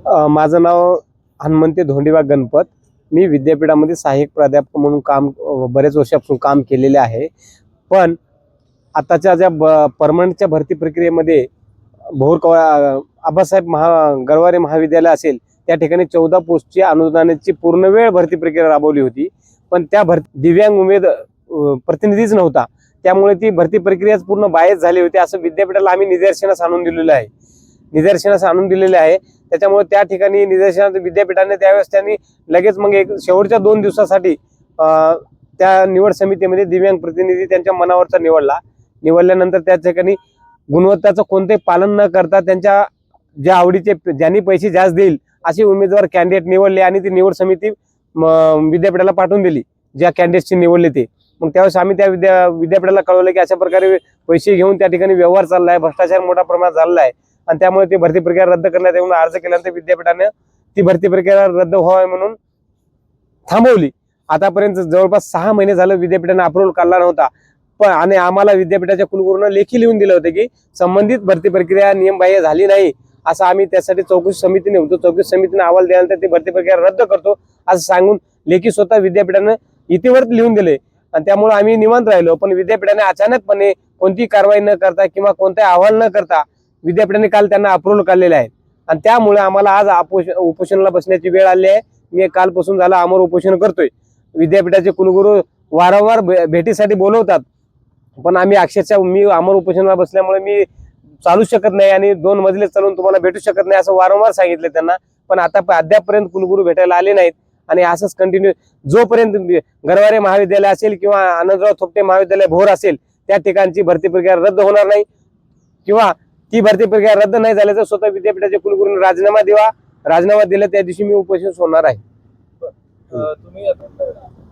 माझं नाव हनुमंते धोंडीबा गणपत. मी विद्यापीठामध्ये सहाय्यक प्राध्यापक म्हणून बरेच वर्षापासून काम केलेले आहे. पण आताच्या ज्या परमनंटच्या भरती प्रक्रियेमध्ये आबासाहेब गरवारे महाविद्यालय असेल त्या ठिकाणी 14 पोस्टची अनुदानाची पूर्ण वेळ भरती प्रक्रिया राबवली होती. पण त्या दिव्यांग प्रतिनिधीच नव्हता, त्यामुळे ती भरती प्रक्रियाच पूर्ण बायस झाली होती असं विद्यापीठाला आम्ही निदर्शनास आणून दिलेले आहे. त्याच्यामुळे त्या ठिकाणी निदर्शनात विद्यापीठाने त्यावेळेस त्यांनी लगेच मग एक शेवटच्या 2 दिवसासाठी त्या निवड समितीमध्ये दिव्यांग प्रतिनिधी त्यांच्या मनावरचा निवडल्यानंतर त्या ठिकाणी गुणवत्ताचं कोणते पालन न करता त्यांच्या ज्या आवडीचे ज्यांनी पैसे जास्त देईल असे उमेदवार कॅन्डिडेट निवडले आणि ती निवड समिती विद्यापीठाला पाठवून दिली ज्या कॅन्डिडेटची निवडले ते. मग त्यावेळेस आम्ही त्या विद्यापीठाला कळवलं की अशा प्रकारे पैसे घेऊन त्या ठिकाणी व्यवहार चालला आहे, भ्रष्टाचार मोठ्या प्रमाणात झालेला आहे आणि त्यामुळे ती भरती प्रक्रिया रद्द करण्यात येऊन अर्ज केल्यानंतर विद्यापीठाने ती भरती प्रक्रिया रद्द व्हावी म्हणून थांबवली. आतापर्यंत जवळपास 6 महिने झालं विद्यापीठाने अप्रूव्हल काढला नव्हता. पण आणि आम्हाला विद्यापीठाच्या कुलगुरूंना लेखी लिहून दिलं होतं की संबंधित भरती प्रक्रिया नियमबाह्य झाली नाही, असं आम्ही त्यासाठी चौकशी समितीने होतो. चौकशी समितीने अहवाल दिल्यानंतर ती भरती प्रक्रिया रद्द करतो असं सांगून लेखी स्वतः विद्यापीठाने इतिवृत्त लिहून दिले आणि त्यामुळे आम्ही निवांत राहिलो. पण विद्यापीठाने अचानकपणे कोणती कारवाई न करता किंवा कोणता अहवाल न करता विद्यापीठाने काल त्यांना अप्रूव्हल काढलेले आहेत आणि त्यामुळे आम्हाला आज उपोषणाला बसण्याची वेळ आली आहे. मी कालपासून झालं आमर उपोषण करतोय. विद्यापीठाचे कुलगुरू वारंवार भेटीसाठी बोलवतात, पण आम्ही अक्षरशः मी अमर उपोषणाला बसल्यामुळे मी चालू शकत नाही आणि 2 मजले चालून तुम्हाला भेटू शकत नाही असं वारंवार सांगितलं त्यांना. पण आता अद्यापपर्यंत कुलगुरू भेटायला आले नाहीत आणि असंच कंटिन्यू जोपर्यंत गरवारे महाविद्यालय असेल किंवा आनंदराव थोपटे महाविद्यालय भोर असेल त्या ठिकाणची भरती प्रक्रिया रद्द होणार नाही किंवा ती भरती प्रक्रिया रद्द नाही झाली तर स्वतः विद्यापीठाच्या कुलगुरूंनी राजीनामा दिला त्या दिवशी मी उपोषण सोडणार आहे.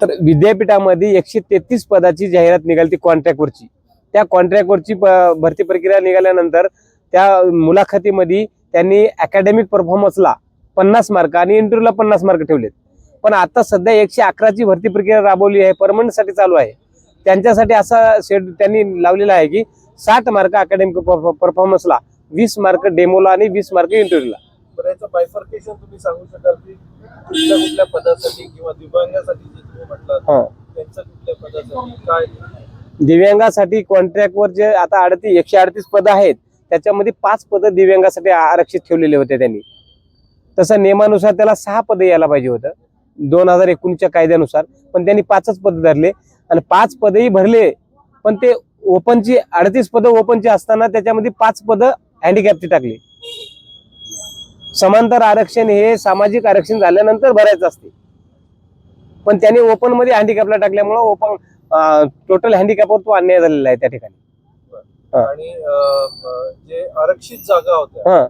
तर विद्यापीठामध्ये 133 पदाची जाहिरात निघाली कॉन्ट्रॅक्टवरची. त्या कॉन्ट्रॅक्टवरची भरती प्रक्रिया निघाल्यानंतर त्या मुलाखतीमध्ये त्यांनी अकॅडमिक परफॉर्मन्सला 50 मार्क आणि इंटरव्ह्यूला 50 मार्क ठेवलेत. पण आता सध्या 111ची भरती प्रक्रिया राबवली आहे, परमनंटसाठी चालू आहे. त्यांच्यासाठी असा शेड त्यांनी लावलेला आहे की 60 मार्क अकॅडमिक परफॉर्मन्सला, 20 मार्क डेमोला आणि 20 मार्क इंटरव्ह्यूला. याचं बायफर्केशन तुम्ही सांगू शकाल की कुठल्या पदासाठी किंवा दिव्यांगासाठी जे तुम्ही म्हटलात त्यांच्या कुठल्या पदासाठी काय? दिव्यांगासाठी कॉन्ट्रॅक्टवर जे आता 138 पदं आहेत त्याच्यामध्ये 5 पदं दिव्यांगासाठी आरक्षित ठेवलेले होते त्यांनी. तसं नियमानुसार त्याला 6 पदं यायला पाहिजे होतं 2019च्या कायद्यानुसार, पण त्यांनी 5च पदं धरले आणि 5 पदही भरले. पण ते ओपनची 38 पदं ओपनची असताना त्याच्यामध्ये 5 पदं हँडिकॅपची टाकली. समांतर आरक्षण हे सामाजिक आरक्षण झाल्यानंतर भरायचं असते, पण त्यांनी ओपन मध्ये हँडिकॅपला टाकल्यामुळे ओपन टोटल हँडिकॅपवर तो अन्याय झालेला आहे त्या ठिकाणी. आणि जे आरक्षित जागा होत्या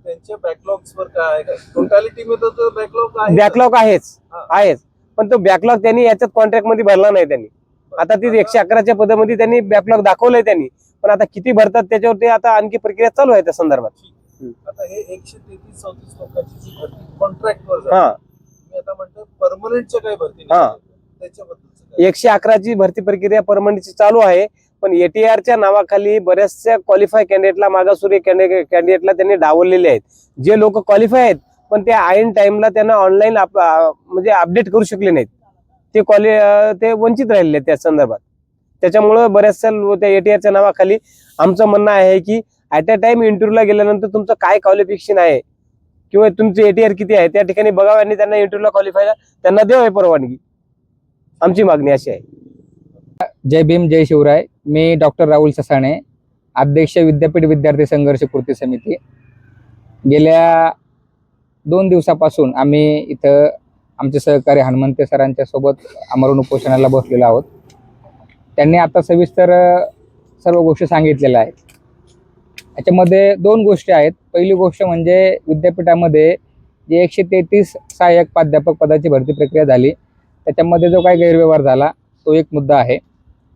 त्यांच्या बॅकलॉग्स वर काय आहे? टोटॅलिटी मध्ये तो बॅकलॉग आहेच, पण तो बॅकलॉग त्यांनी याच्यात कॉन्ट्रॅक्ट मध्ये भरला नाही त्यांनी. आता ती 111च्या पदामध्ये त्यांनी बॅकलॉग दाखवलंय त्यांनी, पण आता किती भरतात त्याच्यावरती आता आणखी प्रक्रिया चालू आहे त्या संदर्भात. आता हे 133-34 लोकांची जी भरती कॉन्ट्रॅक्टवर मी आता म्हणतो परमनंटच्या काय भरती त्याच्याबद्दल 111ची भरती प्रक्रिया परमनंटची चालू आहे. पण एटीआरच्या नावाखाली बऱ्याचशा क्वालिफाय कॅन्डिडेटला, मागासवर्गीय कॅन्डिडेटला त्यांनी डावललेले आहेत. जे लोक क्वालिफाय आहेत पण ते ऐन टाइमला त्यांना ऑनलाईन म्हणजे अपडेट करू शकले नाहीत, ते वंचित राहिलेले त्या संदर्भात. त्याच्यामुळे बऱ्याचशा त्या एटीआरच्या नावाखाली आमचं म्हणणं आहे की ऍट अ टाइम इंटरव्ह्यूला गेल्यानंतर तुमचं काय क्वालिफिकेशन आहे किंवा तुमचे एटीआर किती आहे त्या ठिकाणी बघावं आणि त्यांना इंटरव्ह्यूला क्वालिफाय त्यांना द्यावी परवानगी. आमची मागणी अशी आहे. जय भीम जय शिवराय. मी डॉक्टर राहुल ससाणे, अध्यक्ष विद्यापीठ विद्यार्थी संघर्ष कृती समिती. गेल्या 2 दिवसापासून आम्ही इथं आमचे सहकारी हनुमंते सरांच्या सोबत आमरण उपोषणाला बसलेलो आहोत. त्यांनी आता सविस्तर सर्व गोष्टी सांगितलेल्या आहेत. याच्यामध्ये 2 गोष्टी आहेत. पहिली गोष्ट म्हणजे विद्यापीठामध्ये जे 133 सहाय्यक प्राध्यापक पदाची भरती प्रक्रिया झाली त्याच्यामध्ये जो काही गैरव्यवहार झाला तो एक मुद्दा आहे.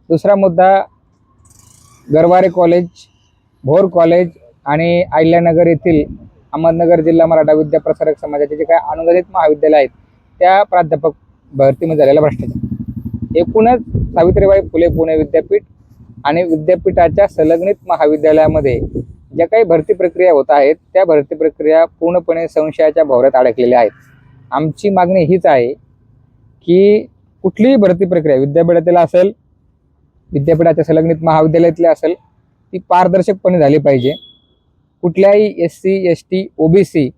दुसरा मुद्दा गरवारे कॉलेज, भोर कॉलेज आणि अहिल्यानगर येथील अहमदनगर जिल्हा मराठा विद्याप्रसारक समाजाचे जे काही अनुदानित महाविद्यालय आहेत त्या प्राध्यापक भरतीमध्ये झालेला भ्रष्टाचार. एकूणच सावित्रीबाई फुले पुणे विद्यापीठ आणि विद्यापीठाच्या संलग्नित महाविद्यालयामध्ये ज्या काही भरती प्रक्रिया होत आहेत त्या भरती प्रक्रिया पूर्णपणे संशयाच्या भोवऱ्यात अडकलेल्या आहेत. आमची मागणी हीच आहे की कुठलीही भरती प्रक्रिया विद्यापीठातील असेल, विद्यापीठाच्या संलग्नित महाविद्यालयातली असेल, ती पारदर्शकपणे झाली पाहिजे. कुठल्याही SC ST OBC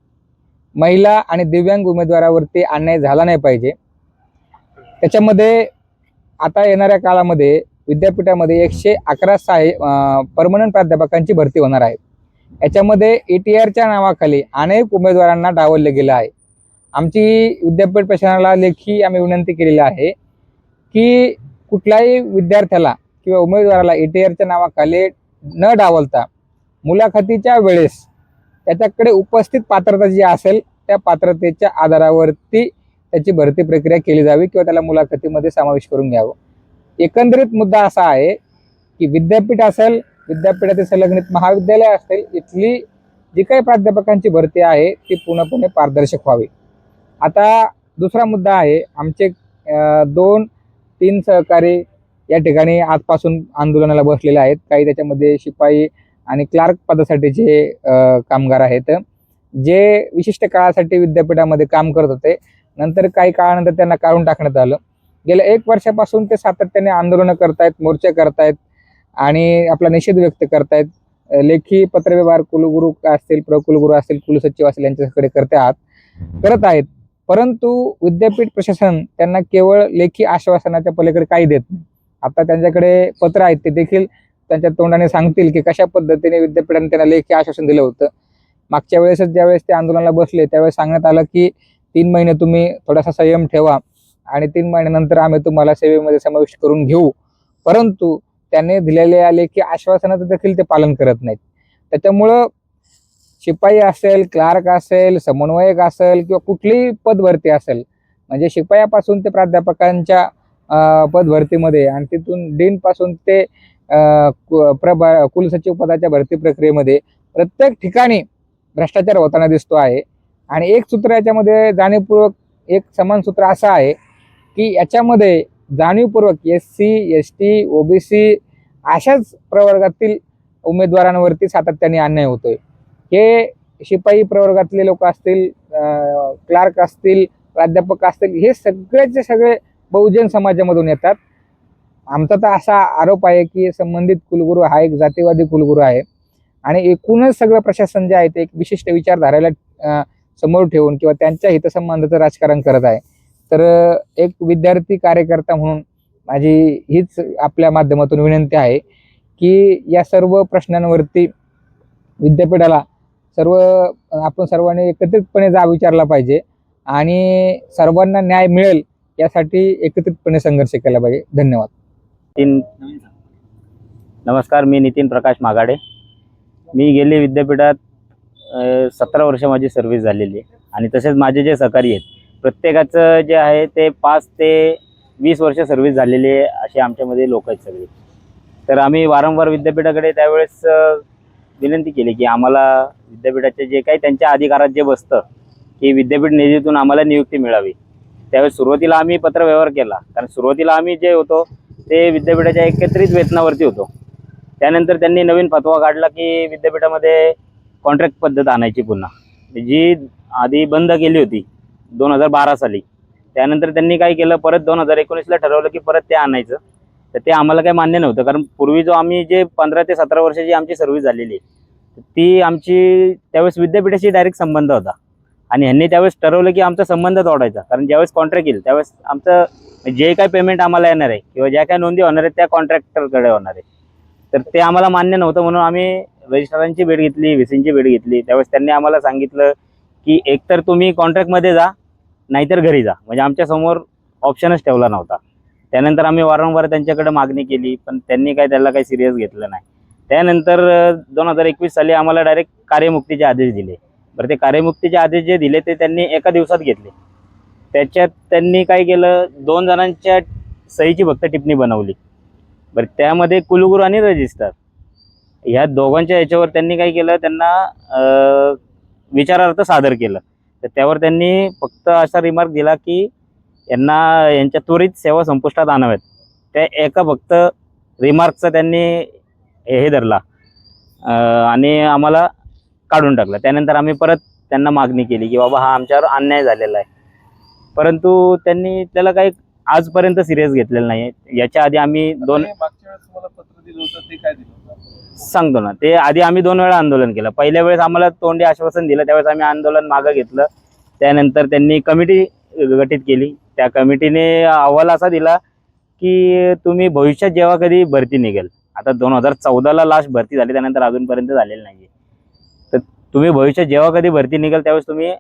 महिला आणि दिव्यांग उमेदवारावरती अन्याय झाला नाही पाहिजे. त्याच्यामध्ये आता येणाऱ्या काळामध्ये विद्यापीठामध्ये 111 परमनंट प्राध्यापकांची भरती होणार आहे. याच्यामध्ये ETRच्या नावाखाली अनेक उमेदवारांना डावललं गेलं आहे. आमची विद्यापीठ प्रशासनाला लेखी आम्ही विनंती केलेली आहे की कुठल्याही विद्यार्थ्याला किंवा उमेदवाराला ETRच्या नावाखाली न डावलता मुलाखतीच्या वेळेस त्याच्याकडे उपस्थित पात्रता जी असेल त्या पात्रतेच्या आधारावरती त्याची भरती प्रक्रिया केली जावी किंवा त्याला मुलाखतीमध्ये समावेश करून घ्यावं. एकंदरीत मुद्दा असा आहे की विद्यापीठ असेल, विद्यापीठातील संलग्नित महाविद्यालय असेल, इथली जी काही प्राध्यापकांची भरती आहे ती पूर्णपणे पारदर्शक व्हावी. आता दुसरा मुद्दा आहे, आमचे 2-3 सहकारी या ठिकाणी आजपासून आंदोलनाला बसलेले आहेत. काही त्याच्यामध्ये शिपाई आणि क्लार्क पदासाठीचे कामगार आहेत, जे विशिष्ट काळासाठी विद्यापीठामध्ये काम करत होते. नंतर काही काळानंतर त्यांना काढून टाकण्यात आलं. गेल्या 1 वर्षापासून ते सातत्याने आंदोलनं करतायत, मोर्चे करतायत आणि आपला निषेध व्यक्त करतायत. लेखी पत्रव्यवहार कुलगुरू असतील, प्रकुलगुरू असतील, कुलसचिव असतील यांच्याकडे करत आहेत. परंतु विद्यापीठ प्रशासन त्यांना केवळ लेखी आश्वासनाच्या पलीकडे काही देत नाही. आता त्यांच्याकडे पत्र आहेत, ते देखील त्यांच्या तोंडाने सांगतील की कशा पद्धतीने विद्यापीठाने त्यांना लेखी आश्वासन दिलं होतं. मागच्या वेळेसच ज्यावेळेस ते आंदोलनाला बसले त्यावेळेस सांगण्यात आलं की 3 महिने तुम्ही थोडासा संयम ठेवा आणि 3 महिन्यानंतर आम्ही तुम्हाला सेवेमध्ये समाविष्ट करून घेऊ. परंतु त्यांनी दिलेल्या लेखी आश्वासनाचं देखील ते पालन करत नाहीत. त्याच्यामुळं शिपाई असेल, क्लार्क असेल, समन्वयक असेल किंवा कुठलीही पदभरती असेल, म्हणजे शिपायापासून ते प्राध्यापकांच्या पदभरतीमध्ये आणि तिथून डीनपासून ते कुलसचिव पदाच्या भरती प्रक्रियेमध्ये प्रत्येक ठिकाणी भ्रष्टाचार होताना दिसतो आहे. आणि एक सूत्र याच्यामध्ये जाणीवपूर्वक, एक समान सूत्र असं आहे की याच्यामध्ये जाणीवपूर्वक SC ST OBC अशाच प्रवर्गातील उमेदवारांवरती सातत्याने अन्याय होतोय. हे शिपाई प्रवर्गातले लोक असतील, क्लार्क असतील, प्राध्यापक असतील, हे सगळेचे सगळे बहुजन समाजामधून येतात. आमचा तर असा आरोप आहे की संबंधित कुलगुरू हा एक जातीवादी कुलगुरू आहे आणि एकूणच सगळं प्रशासन जे आहे ते एक विशिष्ट विचारधारेला समोर ठेवून किंवा त्यांच्या हितसंबंधाचं राजकारण करत आहे. तर एक विद्यार्थी कार्यकर्ता म्हणून माझी हीच आपल्या माध्यमातून विनंती आहे की या सर्व प्रश्नांवरती विद्यापीठाला आपण सर्वांनी एकत्रितपणे विचारला पाहिजे आणि सर्वांना न्याय मिळेल यासाठी एकत्रितपणे संघर्ष केला पाहिजे. धन्यवाद. नमस्कार, मी नितीन प्रकाश मागाडे. मी गेली विद्यापीठात 17 वर्ष माझी सर्व्हिस झालेली आहे आणि तसेच माझे जे सहकारी आहेत प्रत्येकाचं जे आहे ते 5 ते 20 वर्ष सर्व्हिस झालेली आहे असे आमच्यामध्ये लोक आहेत सगळे. तर आम्ही वारंवार विद्यापीठाकडे त्यावेळेस विनंती केली की आम्हाला विद्यापीठाचे जे काही त्यांच्या अधिकारात जे बसतं की विद्यापीठ निधीतून आम्हाला नियुक्ती मिळावी. त्यावेळेस सुरुवातीला आम्ही पत्रव्यवहार केला, कारण सुरुवातीला आम्ही जे होतो ते विद्यापीठाच्या एकत्रित वेतनावरती होतो. त्यानंतर त्यांनी नवीन फतवा काढला की विद्यापीठामध्ये कॉन्ट्रॅक्ट पद्धत आणायची पुन्हा, जी आधी बंद केली होती 2012 साली. त्यानंतर त्यांनी काय केलं, परत 2019ला ठरवलं की परत ते आणायचं. तर ते आम्हाला काही मान्य नव्हतं, कारण पूर्वी जो आम्ही जे 15 ते 17 वर्षाची आमची सर्व्हिस झालेली ती आमची त्यावेळेस विद्यापीठाशी डायरेक्ट संबंध होता आणि ह्यांनी त्यावेळेस ठरवलं की आमचा संबंध तोडायचा, कारण ज्यावेळेस कॉन्ट्रॅक्ट येईल त्यावेळेस आमचं जे काही पेमेंट आम्हाला येणार आहे किंवा ज्या काही नोंदी होणार आहेत त्या कॉन्ट्रॅक्टरकडे होणार आहे. तर ते आम्हाला मान्य नव्हतं, म्हणून आम्ही रजिस्ट्रारांची भेट घेतली, VCची भेट घेतली. त्यावेळेस त्यांनी आम्हाला सांगितलं की एकतर तुम्ही कॉन्ट्रॅक्टमध्ये जा नाहीतर घरी जा, म्हणजे आमच्यासमोर ऑप्शनच ठेवला नव्हता. त्यानंतर आम्ही वारंवार त्यांच्याकडे मागणी केली, पण त्यांनी काय त्याला काही सिरियस घेतलं नाही. त्यानंतर 2021 साली आम्हाला डायरेक्ट कार्यमुक्तीचे आदेश दिले. बरं, ते कार्यमुक्तीचे आदेश जे दिले ते त्यांनी एका दिवसात घेतले. त्याच्यात त्यांनी काय केलं, 2 जणांच्या सहीची फक्त टिप्पणी बनवली. बरं, त्यामध्ये कुलगुरू आणि रजिस्ट्रार ह्या दोघांच्या याच्यावर त्यांनी काय केलं, त्यांना विचारार्थ सादर केलं. तर त्यावर त्यांनी फक्त असा रिमार्क दिला की यांच्या त्वरित सेवा संपुष्टात आणाव्यात. त्या एका फक्त रिमार्कचा त्यांनी हे धरला, आणि आम्हाला काढून टाकलं. त्यानंतर आम्ही परत त्यांना मागणी केली की बाबा हा आमच्यावर अन्याय झालेला आहे, परंतु त्यांनी त्याला काही आजपर्यंत सिरियस घेतलेलं नाही. याच्या आधी आम्ही दोन हे मागच्या वेळेस तुम्हाला पत्र दिलं होतं ते काय दिलं होतं? सांगतो ना, ते आधी आम्ही 2 वेळा आंदोलन केलं. पहिल्या वेळेस आम्हाला तोंडी आश्वासन दिलं, त्यावेळेस आम्ही आंदोलन मागं घेतलं. त्यानंतर त्यांनी कमिटी गठीत केली. त्या कमिटीने अहवाल असा दिला की तुम्ही भविष्यात जेव्हा कधी भरती निघेल, आता 2014ला लास्ट भरती झाली, त्यानंतर अजूनपर्यंत झालेली नाही, तर तुम्ही भविष्यात जेव्हा कधी भरती निघेल त्यावेळेस तुम्ही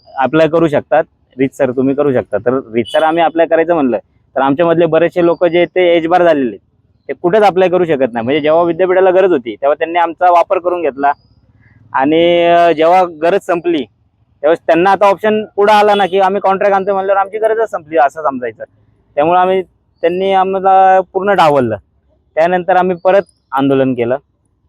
अप्लाय करू शकतात, रीतसर तुम्ही करू शकता. तर रीतसर आम्ही अप्लाय करायचं म्हणलं तर आमच्यामधले बरेचसे लोक जे ते एज बार झालेले ते कुठेच अप्लाय करू शकत नाही. म्हणजे जेव्हा विद्यापीठाला गरज होती तेव्हा त्यांनी आमचा वापर करून घेतला, आणि जेव्हा गरज संपली त्यावेळेस त्यांना आता ऑप्शन पुढे आला ना की आम्ही कॉन्ट्रॅक्ट आणतो म्हणल्यावर आमची गरजच संपली असं समजायचं. त्यामुळे त्यांनी आम्हाला पूर्ण डावललं. त्यानंतर आम्ही परत आंदोलन केलं.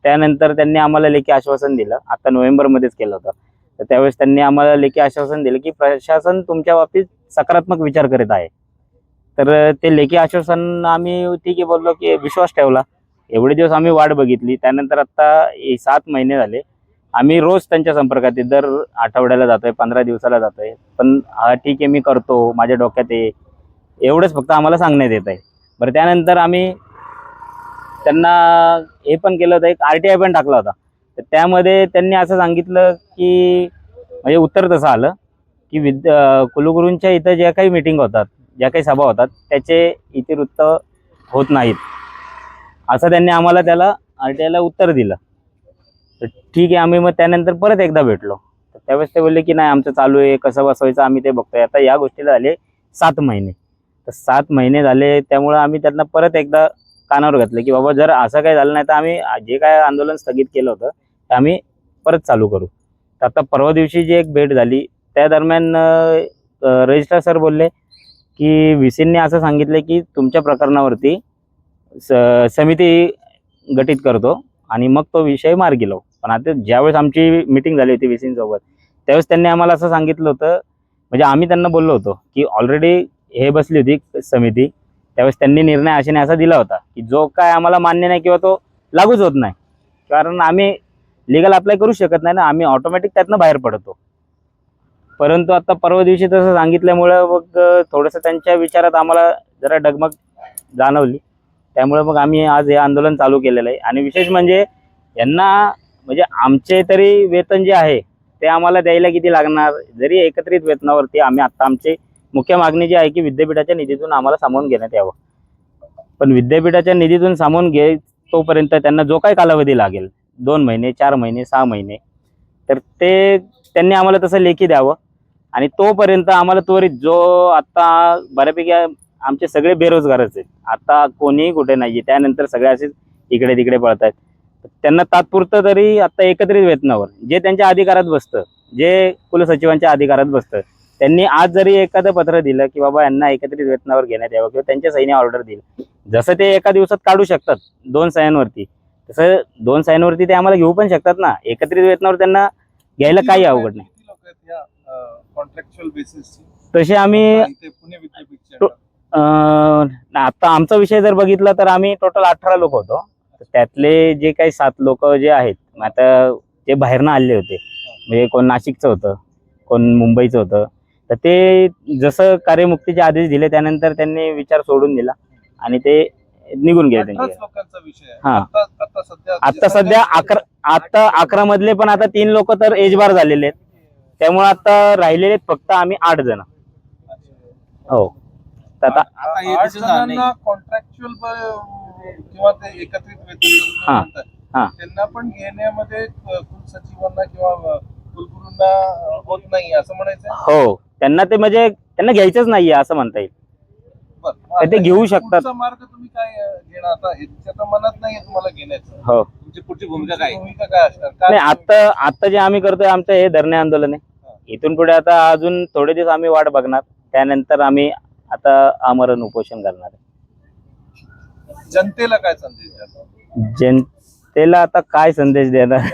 त्यानंतर त्यांनी आम्हाला लेखी आश्वासन दिलं, आता नोव्हेंबरमध्येच केलं होतं. तर त्यावेळेस त्यांनी आम्हाला लेखी आश्वासन दिलं की प्रशासन तुमच्या बाबतीत सकारात्मक विचार करीत आहे. तर ते लेखी आश्वासन आम्ही ठीक आहे बोललो की विश्वास ठेवला. एवढे दिवस आम्ही वाट बघितली. त्यानंतर आता 7 महिने झाले आम्ही रोज त्यांच्या संपर्कात आहे. दर आठवड्याला जातोय, 15 दिवसाला जातोय. पण हा ठीक आहे मी करतो, माझ्या डोक्यात आहे, एवढंच फक्त आम्हाला सांगण्यात येत आहे. बरं, त्यानंतर आम्ही त्यांना हे पण केलं होतं, एक RTI पण टाकला होता. तर त्यामध्ये त्यांनी असं सांगितलं की म्हणजे उत्तर तसं आलं की कुलगुरूंच्या इथं ज्या काही मीटिंग होतात, ज्या काही सभा होतात त्याचे इतिवृत्त होत नाहीत, असं त्यांनी आम्हाला त्याला RTIला उत्तर दिलं. तर ठीक आहे, आम्ही मग त्यानंतर परत एकदा भेटलो. तर त्यावेळेस ते बोलले की नाही आमचं चालू आहे, कसं बसवायचं आम्ही ते बघतोय. आता या गोष्टीला झाले 7 महिने. तर 7 महिने झाले, त्यामुळं आम्ही त्यांना परत एकदा कानावर घातलं की बाबा जर असं काही झालं नाही तर आम्ही जे काय आंदोलन स्थगित केलं होतं ते आम्ही परत चालू करू. तर आता परवा दिवशी जी एक भेट झाली त्या दरम्यान रजिस्ट्रार सर बोलले की VCंनी असं सांगितलं की तुमच्या प्रकरणावरती समिती गठीत करतो आणि मग तो विषय मार्गी लावू. पण आता ज्यावेळेस आमची मीटिंग झाली होती VCंसोबत त्यावेळेस त्यांनी आम्हाला असं सांगितलं होतं, म्हणजे आम्ही त्यांना बोललो होतो की ऑलरेडी हे बसली होती समिती, त्यावेळेस त्यांनी निर्णय आशेने असा दिला होता की जो काय आम्हाला मान्य नाही किंवा तो लागूच होत नाही, कारण आम्ही लिगल अप्लाय करू शकत नाही ना, आम्ही ऑटोमॅटिक त्यातनं बाहेर पडतो. परंतु आता परवा दिवशी तसं सांगितल्यामुळं मग थोडंसं त्यांच्या विचारात आम्हाला जरा डगमग जाणवली. त्यामुळे मग आम्ही आज हे आंदोलन चालू केलेलं आहे. आणि विशेष म्हणजे यांना म्हणजे आमचे तरी वेतन जे आहे ते आम्हाला द्यायला किती लागणार, जरी एकत्रित वेतनावरती आम्ही आता आमची मुख्य मागणी जी आहे की विद्यापीठाच्या निधीतून आम्हाला सामावून घेण्यात यावं. पण विद्यापीठाच्या निधीतून सामावून घे तोपर्यंत त्यांना जो काही कालावधी लागेल 2 महिने, 4 महिने, 6 महिने, तर ते त्यांनी आम्हाला तसं लेखी द्यावं. आणि तोपर्यंत आम्हाला त्वरित जो आता बऱ्यापैकी आमचे सगळे बेरोजगारच आहेत, आता कोणीही कुठे नाही, त्यानंतर सगळे असेच इकडे तिकडे पळत आहेत, त्यांना तात्पुरतं तरी आता एकत्रित वेतनावर जे त्यांच्या अधिकारात बसतं, जे कुलसचिवांच्या अधिकारात बसतं, त्यांनी आज जरी एखादं पत्र दिलं की बाबा यांना एकत्रित वेतनावर घेण्यात यावं किंवा त्यांच्या सहीने ऑर्डर दिली, जसं ते एका दिवसात काढू शकतात 2 सह्यांवरती, तसं 2 सह्यांवरती ते आम्हाला घेऊ पण शकतात ना. एकत्रित वेतनावर त्यांना घ्यायला काही अवघड नाही. किती लोक आहेत या कॉन्ट्रॅक्च्युअल बेसिसची? तसे आम्ही इथे पुणे विद्यापीठचे आता आमचा विषय जर बघितला तर आम्ही टोटल 18 लोक होतो. त्यातले जे काही 7 लोक जे आहेत, आता ते बाहेरनं आलेले होते, म्हणजे कोण नाशिकचं होतं, कोण मुंबईचं होतं. तर ते जसं कार्यमुक्तीचे आदेश दिले त्यानंतर त्यांनी विचार सोडून दिला आणि ते निघून गेले 18 त्यांचे. लोकांचा विषय आहे. हा. आता सध्या 11 मधले पण आता 3 लोक तर एज बार झालेले आहेत, त्यामुळे आता राहिलेले फक्त आम्ही 8 जण. हो. तर आता कॉन्ट्रॅक्च्युअल किंवा ते एकत्रित वेतन हा. म्हणतात, हा. त्यांना पण घेण्यामध्ये कुलसचिवांना किंवा कुलगुरूंना होत नाही असं म्हणायचं. हो, त्यांना ते म्हणजे त्यांना घ्यायचंच नाहीये असं म्हणता येईल. ते घेऊ शकतात. पुढचा मार्ग तुम्ही काय घेणार आता? ह्याच्या तर मनात नाहीये तुम्हाला घेण्याचं. हो. तुमची पुढची भूमिका काय असणार? काय नाही, आता जे आम्ही करतोय आमचं हे धरणे आंदोलन आहे. इथून पुढे आता अजून थोडे दिवस आम्ही वाट बघणार, त्यानंतर आम्ही आता आमरण उपोषण करणार आहे. जनतेला काय संदेश द्याल? जनतेला आता काय संदेश देणार